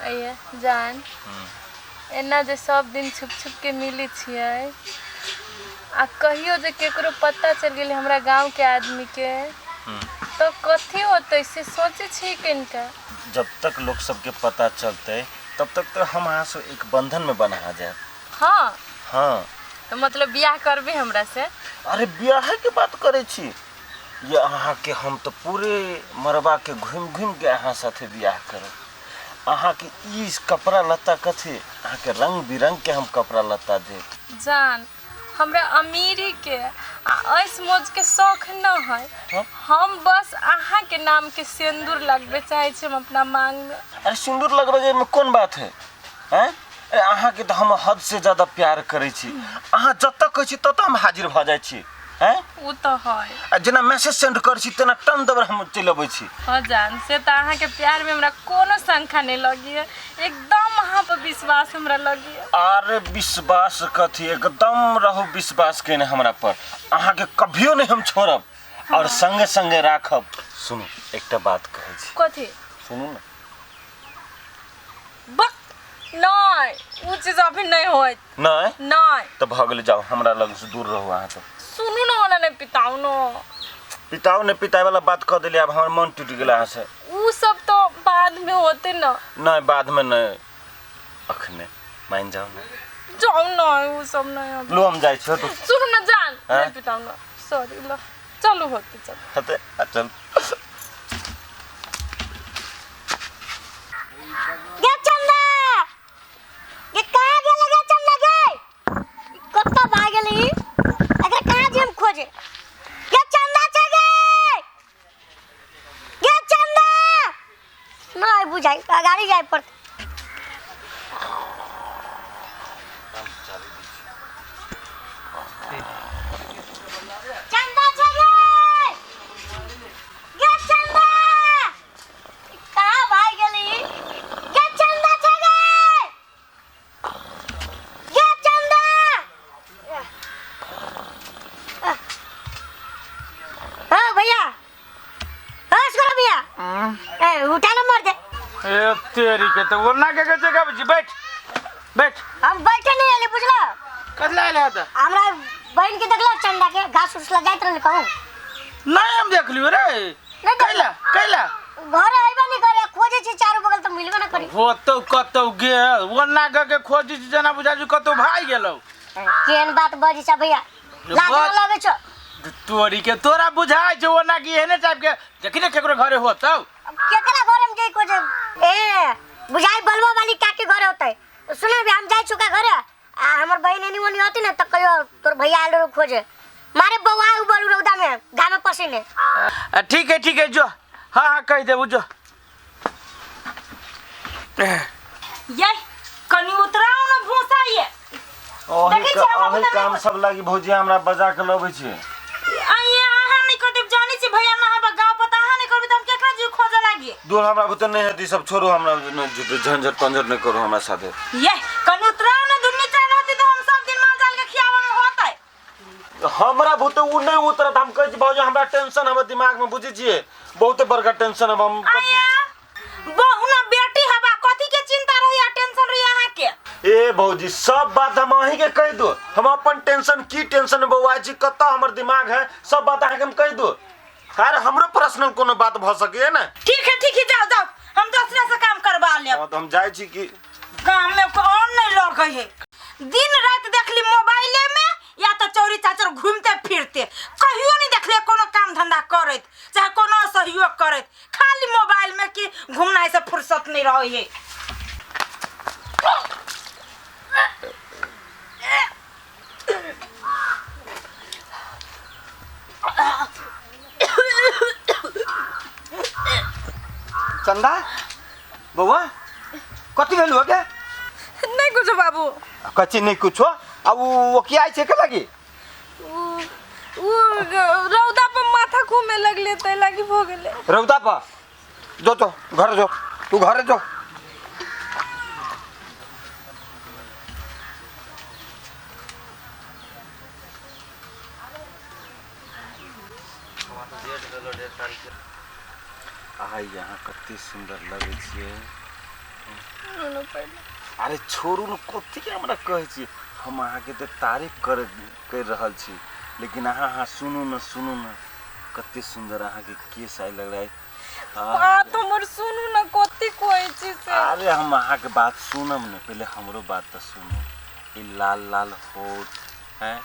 आइए जान एना जे सब दिन छुप छुप के मिली छिए आ कहियो जे केकरो पता चल गेल हमरा गांव के आदमी के तो कथी होते से सोचे छी किनका। जब तक लोग सबके पता चलते तब तक तो हम यहाँ से एक बंधन में बना जाए। हाँ हाँ तो मतलब ब्याह करबे हमरा से। अरे ब्याह के बात करे छी ये अहाँ के हम तो पूरे मरबा के घूम घूम के अहाँ साथे ब्याह करब। अहाँ के इस कपड़ा लत्ता कथे अहाँ के रंग बिरंग के हम कपड़ा लत्ता दे। जान हमरा अमीरी के ऐस मौज के शौक न है। हाँ? हम बस अहाँ के नाम के सिंदूर लगबे चाहे छी हम अपना मांग में। अरे सिंदूर लगबे में कौन बात है हैं? अहाँ के तो हम हद से ज्यादा प्यार करे छी। अहाँ जत कह छी तत हम हाजिर भ जाय छी हैं। उ तो है जेना मैसेज सेंड कर छी तना टन दबर हम चल अबै छी। हां जान से त अहाँ के प्यार में हमरा कोनो शंका नहीं लगी है। एकदम अहाँ पर विश्वास हमरा लगी है। अरे विश्वास कथी एकदम रहो विश्वास केने हमरा पर। अहाँ के कभियो नहीं हम छोड़ब। हाँ। और संगे संगे राखब। सुनो एकटा बात कहै छी। कथी सुनू ना बक नहीं उ चीज अभी नहीं होय। नहीं नहीं तो भगले जाओ हमरा लग से दूर रहो। अहाँ तो सुनू ना ओना नहीं पिताऊ न पिताऊ ने पिताई वाला बात कह देली। अब हमर मन टूट गेला है से। उ सब तो बाद में होते ना। नहीं बाद में नहीं अखने मान जाओ ना। जाओ ना उ सब नहीं। लो हम जाय छी तो सुनू ना जान नहीं पिताऊ ना सॉरी लो चलो होते चल हते चल गे चंदा ये कहां गेल गे चंदा गे कत्ता भाग गेली अगर कहां जे हम खोजे गे चंदा छे गे चंदा नहीं बुझाई गाड़ी जाय पर चंदा छे गे चंदा कहां भाग गेली गे चंदा छे गे चंदा हां भैया बस करो भैया ए उठा ना मार दे। ए तेरी के तो वरना के जगह बजी बैठ बैठ। हम बैठे नहीं आले बुझला कदला आले त हमरा बहन के देखला चंदा के घास उसला जाइत रहले कहूं नहीं हम देख लियो रे। कैला कैला घर आइबा नहीं करे खोजे छी चारों बगल तो मिलबे ना करी। हो तो कतौ गेल वरना के खोजी जना बुझा ju कतौ भाई गेलौ। केन बात बजी छ भैया लाज न लागे छ तोरी के तोरा बुझाय छ वरना की एने टाइप के देखि ने केकरो घरे होतौ केकरा घर में जई खोजे ए बुझाई बलवा वाली काके घर होतै। सुनो भी हम जाय चुका घर आ हमर बहन एनी ओनी होती ना त कहियो तोर भैया आलो खोजे मारे बौआ उ बलु रौदा में घाम पसीने। ठीक है जो हां हां कह दे जो ये कनी उतराओ ना भूसा ये ओही काम सब लागी भौजी हमरा बजा के लबै छी। आइए आहा नहीं करते जानी छी भैया ना हबा गांव पता आहा नहीं करबे त हम केकरा जी खोजे लागी। दूर हमरा भूत नहीं हती सब छोड़ो हमरा झंझट पंझट नहीं करो हमरा साथे। ये कनी उतराओ ना दुन्नी चाह रहती तो हम सब दिन माल जाल के खियावा में होतै। हमरा भूत उ नहीं उतरत हम कह छी भौजी हमरा टेंशन हमर दिमाग में बुझी छिए बहुत बड़का टेंशन अब हम बहुना बेटी हबा कथि के चिंता रही टेंशन रही आहा के। ए भौजी सब बात हम अही के कह दो। हम अपन टेंशन की टेंशन बउआ जी कत हमर दिमाग है सब बात अहाँ के हम कह दो। अरे हमरो पर्सनल कोनो बात भ सके है ना। ठीक है जाओ जाओ हम दूसरे से काम करवा ले। तो हम जाय छी कि काम में कौन नहीं लगे है दिन रात देखली मोबाइले में या तो चोरी चाचर घूमते फिरते कहियो नहीं देखले कोनो काम धंधा करत चाहे कोनो सहयोग करत खाली मोबाइल में की घूमना से फुर्सत नहीं रहे है। चंदा बउआ कति भेल हो के नहीं कुछ बाबू कच्ची नहीं कुछ अब वो क्या है के लगी उ रौदा पर माथा घूमे लगले त लागी भ गेले। रौदा पर जो तो घर जो तू घर जो आइ यहाँ कति सुंदर लगे छे। सुनो पहले अरे छोड़ू न कथी के हमरा कहै छी हम अहाँ के तारीफ कर रहल छी लेकिन अहाँ सुनू न कते सुंदर अहाँ के केस आइ लग रहा है बात हमर सुनू न कथी कहै छी से अरे हम अहाँ के बात सुनम न पहले हमरो बात तो सुनू ई लाल लाल होठ हैं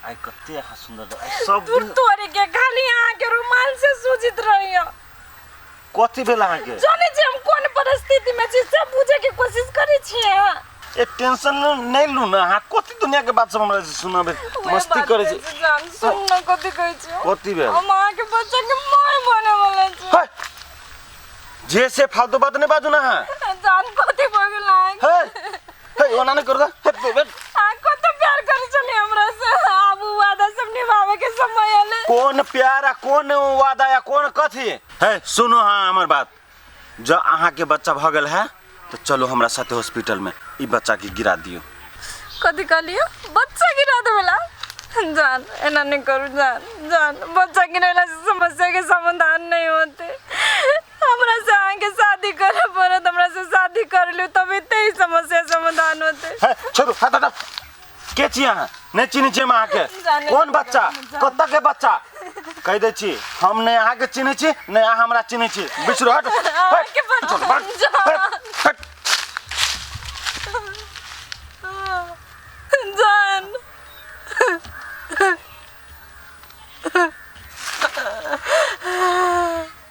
आई कते अहाँ सुंदर सब दूर तोरे के खाली अहाँ के रुमाल से सूजित रहियो कथी भेल अहाँ के जाने जे हम कोन परिस्थिति में छी सब बुझे के कोशिश करै छी ए टेंशन नहीं लू ना हाँ कथी दुनिया के बात सब हमरा से सुनाबे मस्ती करे छी जान सुन न कथी कहै छी कथी भेल हम अहाँ के बच्चा के माय बने वाला छी जे से फालतू बात नहीं बाजू ना हाँ जान कथी बगला हे ओना नहीं कर दा आ कत प्यार करे चली हमरा से आबू वादा सब निभावे के समय आले कौन प्यार आ कौन वादा या कौन कथी है सुनो हाँ हमर बात जो अहाँ के बच्चा भ गेल है तो चलो हमरा साथे हॉस्पिटल में ई बच्चा के गिरा दियो कथी कहलियो बच्चा गिरा देबला जान एना नहीं करू जान बच्चा गिरेला से समस्या के समाधान नहीं होते हमरा से आगे शादी करे पड़त हमरा से शादी कर लियो तबे ते ही समस्या समाधान होते है छोड़ो हट हट के छी अहाँ नहीं चिन्ह छी अहाँ के कौन बच्चा कत्ता के बच्चा कह दे छी हम नहीं अहाँ के चिन्ह छी नहीं अहाँ हमरा चिन्ह छी बिछरो हट के बच्चा जान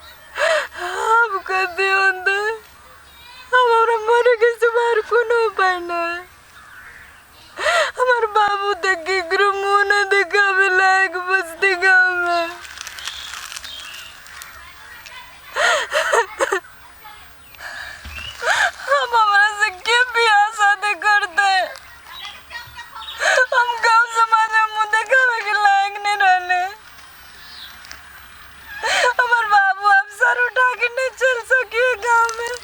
अब कभी होंगे हमारा मरे के सुबार कोनो उपाय ना हमारे बाबू तक की ग्रमुह न दिखावे लायक बस्ती गाँव में हम हमारा से क्या ब्याह शादी करते हम गाँव समाज में मुँह दिखावे के लायक नहीं रहने हमारे बाबू अब सर उठा के नहीं चल सके गाँव में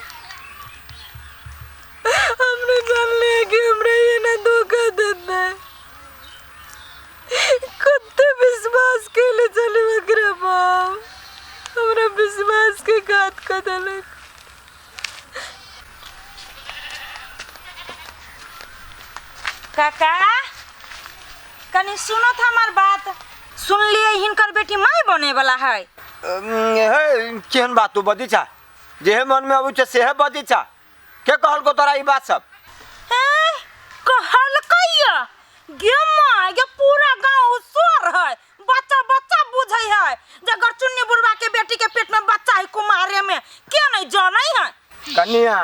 हमने जान लिया कि हमरा ये ना धोखा देता है कुत्ते विश्वास के लिए चले वगैरह बाप हमरा विश्वास के घात कर देलक काका कनी सुनो था हमार बात सुन लिए हिनकर बेटी माई बने वाला है केहन बात तू बदी छा जे मन में अबू छे सेहे बदी छा के कहल को तोरा ई बात सब कहल कहिया गे माँ ये पूरा गांव सोर है बच्चा बच्चा बुझै है जे गरचुन्नी बुढ़वा के बेटी के पेट में बच्चा है कुमारे में के नहीं जानै है कनिया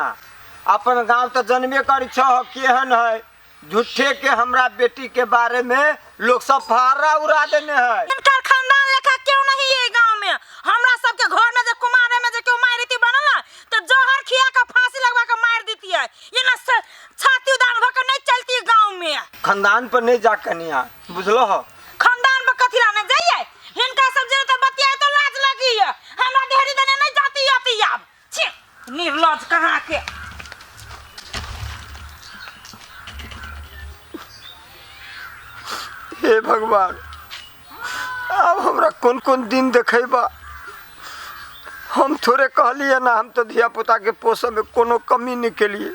अपन गांव तो जनबे करी छ केहन है झूठे के हमरा बेटी के बारे में लोग सब फारा उड़ा देने है इनका खानदान लेखा क्यों नहीं है गांव में हमरा सब के घर में जे कुमारे में जे क्यों मारती बनला तो जहर खिया के फांसी लगवा के मार देती है ये ना छाती उदान भकर नहीं चलती गांव में खानदान पर नहीं जा कनिया बुझलो हो खानदान पर कथी लाने जाइए हिनका सब जे तो बतिया तो लाज लगी है हमरा ढेरी देने नहीं जाती आती अब छी निर्लज कहां के हे भगवान अब हमरा कौन कौन दिन देखेबा हम थोड़े कहलिए ना हम तो धिया पुता के पोषे में कोनो कमी नहीं केलिए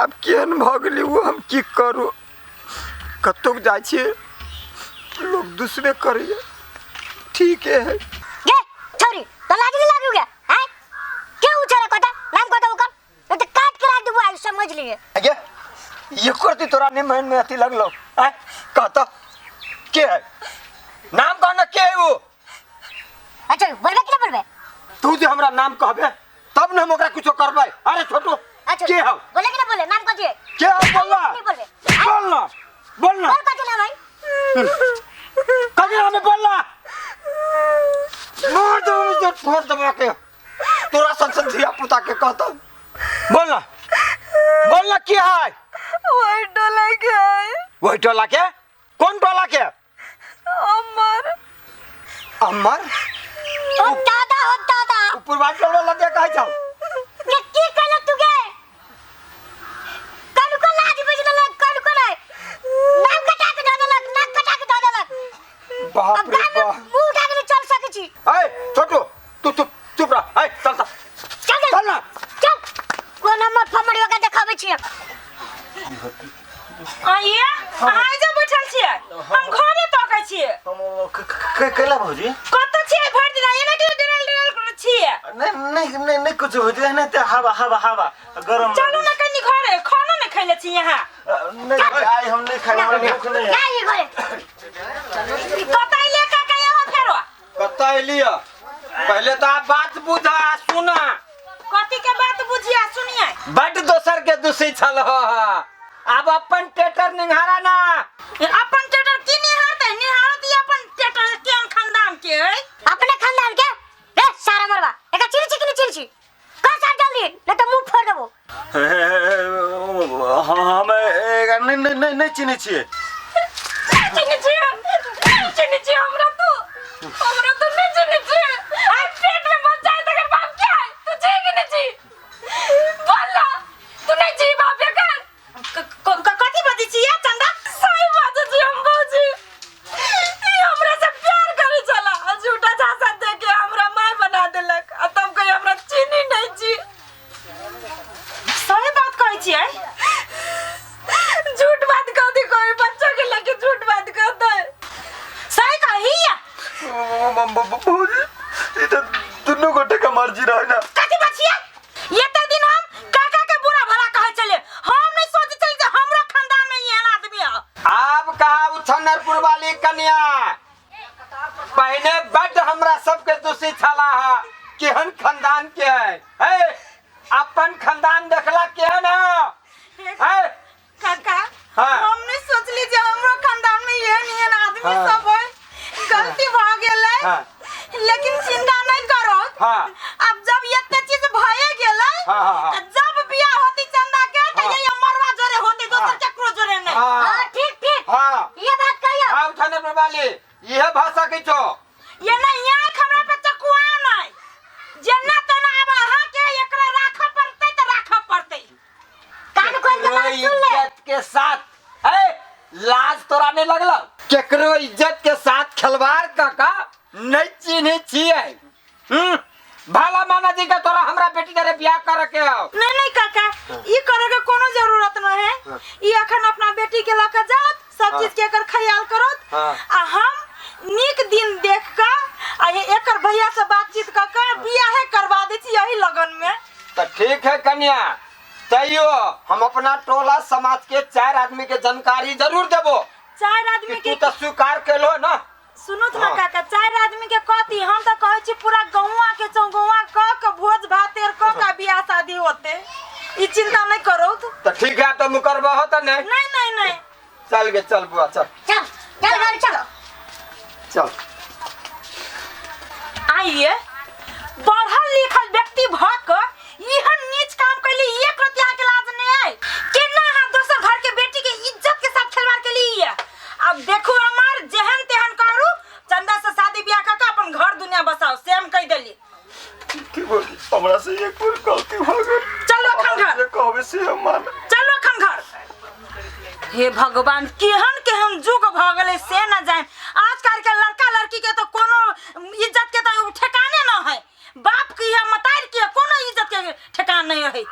अब केहन भ गेली वो हम की करू कतोक जाय छिए लोग दूसरे करिए ठीक है गे छोरी तो लाज नहीं लागू गया हैं क्यों उछले कोता नाम कोता ओकर तो काट के राख देबो समझ लिए अगे ये करती तोरा ने मन में अति लगलो हैं कहता के है नाम कहना के है वो अच्छा बोलबे कि ना बोलबे तू जे हमरा नाम कहबे तब न हम ओकरा कुछो करबै अरे छोटू अच्छा के हो बोले कि ना बोले नाम कथी है के हो बोलना नहीं बोलबे बोलना बोलना बोल कथी ना भाई कभी हमें बोलना मार दो मुझे फोड़ दबा के तोरा संसद धिया पुता के कहता बोलना बोलना क्या है वही टोला के है वही टोला के कौन टोला के अमर अमर ओ दादा ऊपर बात टोला लगे कह जाओ ये की कहल तू गे कल को लाज बजल लग कल को नहीं नाम कटा के दे देलक नाक कटा के दे देलक बाप अब रे गाँव में बाप मुंह उठा के चल सके छी ए छोटू तू चुप रह ए चल चल चल ना चल छियै आइए अहाँ जे बैठल छियै हम घरे तकै छियै कैला भौजी कत छियै भर दिन एना के डरल डरल छियै नहीं कुछ भौजी है ना तो हवा गरम चलू ना कनी घरे खाना नहीं खैले छी यहाँ नहीं आई हम नहीं खाए हमरा भूख नहीं है क्या ये घरे कतै लेके के यहाँ फेरो कत्ता एलिया पहले तो आप बात बुझा सुना कथी के बात बुझिया सुनिए बट दोसर के दूसरी छल अब अपन टेटर निहारा ना अपन टेटर की निहारते निहारत ई अपन टेटर केन खानदान के है अपने खानदान के ए सारा मरवा एका चिरची कि नहीं चिरची का साथ जल्दी नहीं तो मुंह फोड़ देबो हम नहीं चिन्हे छिए चिन्ह छी हमरा तो नहीं चिन्ह छी आई पेट में बच जाए तकर बाप क्या है तू छी कि नहीं छी बोला तू नहीं छी बाप का कथी बदी छी या चंदा सही बात छी हम बौजी ई हमरा से प्यार करे चला झूठा झांसा दे के हमरा माय बना देलक आ तब कहीं हमरा चिन्ह नहीं छी सही बात कहै छी झूठ बात कह दी कोई बच्चा के लेके झूठ बात कहता है सही कही भौजी ये तो दोनों गोटे का मर्जी रहे ना कथी बचिया ये ते दिन हम काका के बुरा भला कहे चले हम नहीं सोचे चले जे हमरा खानदान में ये आदमी है आप कहा उछनरपुर वाली कन्या पहले बड हमरा सबके दूसरी छला है केहन खानदान के है अपन खानदान देखला केहन है काका हाँ। हम नहीं सोचली जे हमरा खानदान में ये आदमी हाँ। सब है गलती भ गेलै हाँ। लेकिन चिंता नहीं करो हाँ। अब जब ये चीज भए गेलै हाँ। त जब बियाह होती चंदा के त हाँ। ये मरवा जोरे होती दोसर केकरो जोरे नहीं हाँ। ठीक हाँ। ये बात कहियो हाँ उछनरपुर वाली यह भाषा की छो ये नहीं यहाँ हमरा पे चकुआ नहीं जेना तना अब अहाँ के एकरा राख पड़ते त राख पड़ते कान खोल के बात सुन ले इज्जत के साथ है लाज तोरा नहीं लगल केकरो इज्जत के साथ खिलवाड़ का नहीं चिन्हे छिए भाला माना जी का तोरा हमरा बेटी दरे ब्याह कर के आओ नहीं काका ई करे के कोनो जरूरत न है ई अखन अपना बेटी के लके जात सब चीज के एकर ख्याल करत आ हम नीक दिन देख के आ ये एकर भैया से बातचीत क के बियाह करवा दै छी यही लगन में तो ठीक है कन्या तैयो हम अपना टोला समाज के 4 आदमी के जानकारी जरूर देबो 4 आदमी तू के तो स्वीकार केलो ना सुनुत ना काका 4 आदमी के कथी हम तो कहै छी पूरा गौवा के चौगौवा क भोज भातेर क का बियाह शादी होते ई चिंता नहीं करो तो ठीक है तो मुकरबा हो तो नहीं चल गे चल बुआ चल चल गाड़ी चलो चल आइए पढ़ल लिखल व्यक्ति भक इहन नीच काम कैली एक रतिया के लाज नहीं है केना हां दोसर घर के बेटी के इज्जत के साथ खिलवाड़ के लिए अब देखो हमार जहन तेहन करू चंदा से शादी ब्याह का अपन घर दुनिया बसाओ सेम कह देली की बोली हमरा से एक बार गलती हो गई चलो खन घर ये कहबे से हम मान चलो खन घर हे भगवान केहन जुग भ गेलै से न जान आजकल के लड़का लड़की के तो कोनो इज्जत के तो ठिकाने न है बाप की है मतार की है कोनो इज्जत के ठिकाना नहीं है